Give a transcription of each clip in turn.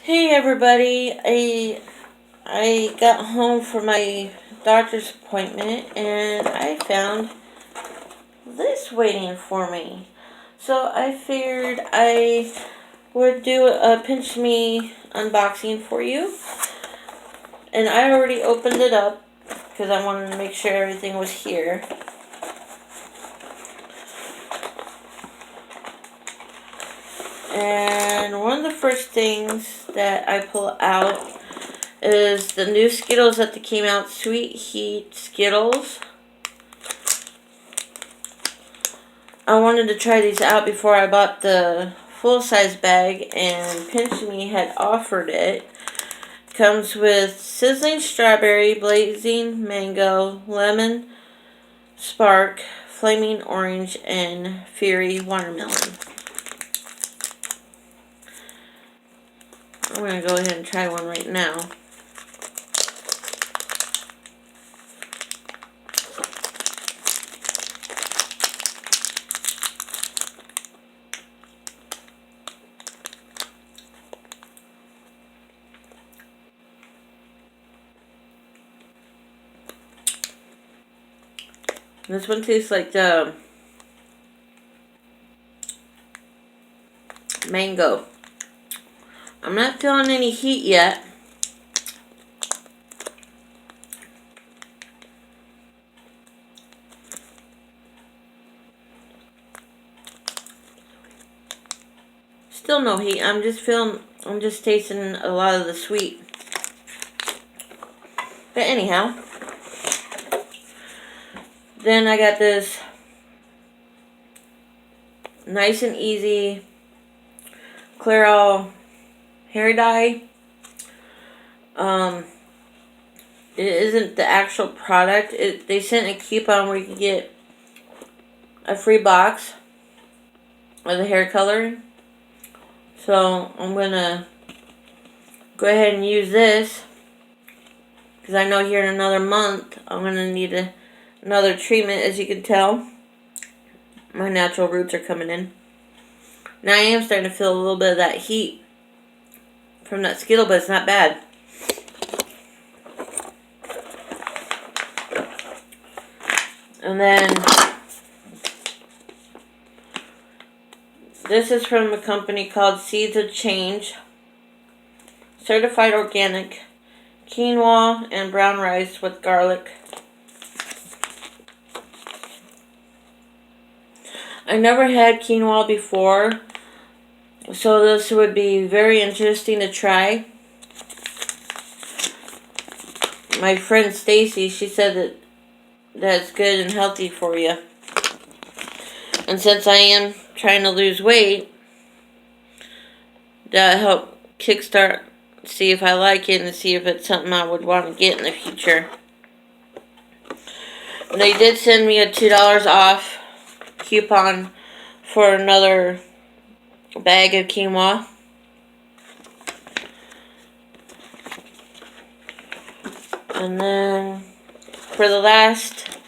Hey everybody, I got home from my doctor's appointment and I found this waiting for me. So I figured I would do a Pinchme unboxing for you. And I already opened it up because I wanted to make sure everything was here. And one of the first things that I pull out is the new Skittles that came out, Sweet Heat Skittles. I wanted to try these out before I bought the full-size bag, and Pinchme had offered it. Comes with sizzling strawberry, blazing mango, lemon, spark, flaming orange, and fiery watermelon. I'm going to go ahead and try one right now. This one tastes like the mango. I'm not feeling any heat yet. Still no heat. I'm just tasting a lot of the sweet. But anyhow, then I got this nice and easy Clairol Hair Dye. It isn't the actual product. They sent a coupon where you can get a free box of the hair color. So I'm gonna go ahead and use this because I know here in another month I'm gonna need another treatment. As you can tell, my natural roots are coming in. Now I am starting to feel a little bit of that heat from that Skittle, but it's not bad. And then this is from a company called Seeds of Change. Certified organic quinoa and brown rice with garlic. I never had quinoa before, so this would be very interesting to try. My friend Stacy, she said that that's good and healthy for you. And since I am trying to lose weight, that helped kickstart, see if I like it and see if it's something I would want to get in the future. They did send me a $2 off coupon for another bag of quinoa. And then for the last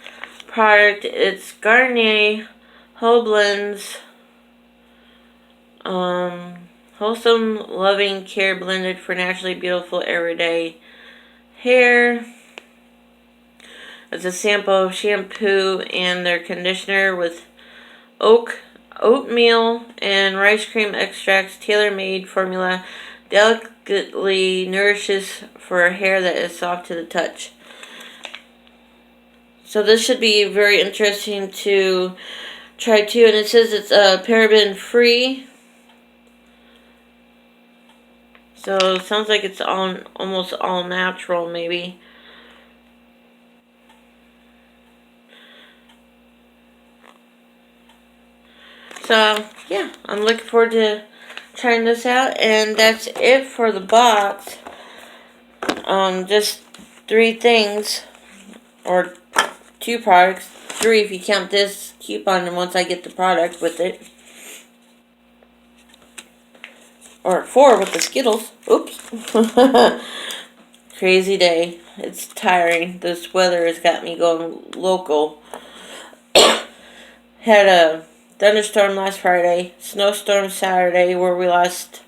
product, it's Garnier Whole Blends Wholesome Loving Care Blended for Naturally Beautiful Everyday Hair. It's a sample of shampoo and their conditioner with oatmeal and rice cream extracts. Tailor-made formula delicately nourishes for a hair that is soft to the touch. So this should be very interesting to try too. And it says it's paraben free. So it sounds like it's almost all natural maybe. So yeah, I'm looking forward to trying this out. And that's it for the box. Just 3 things, or 2 products, 3 if you count this coupon and once I get the product with it. Or 4 with the Skittles. Oops. Crazy day. It's tiring. This weather has got me going local. Had a thunderstorm last Friday, snowstorm Saturday where we lost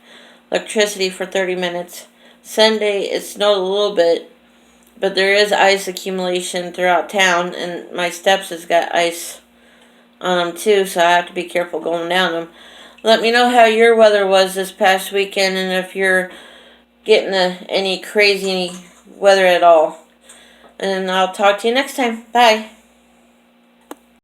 electricity for 30 minutes. Sunday, it snowed a little bit, but there is ice accumulation throughout town, and my steps has got ice on them too, so I have to be careful going down them. Let me know how your weather was this past weekend, and if you're getting any crazy weather at all. And I'll talk to you next time. Bye.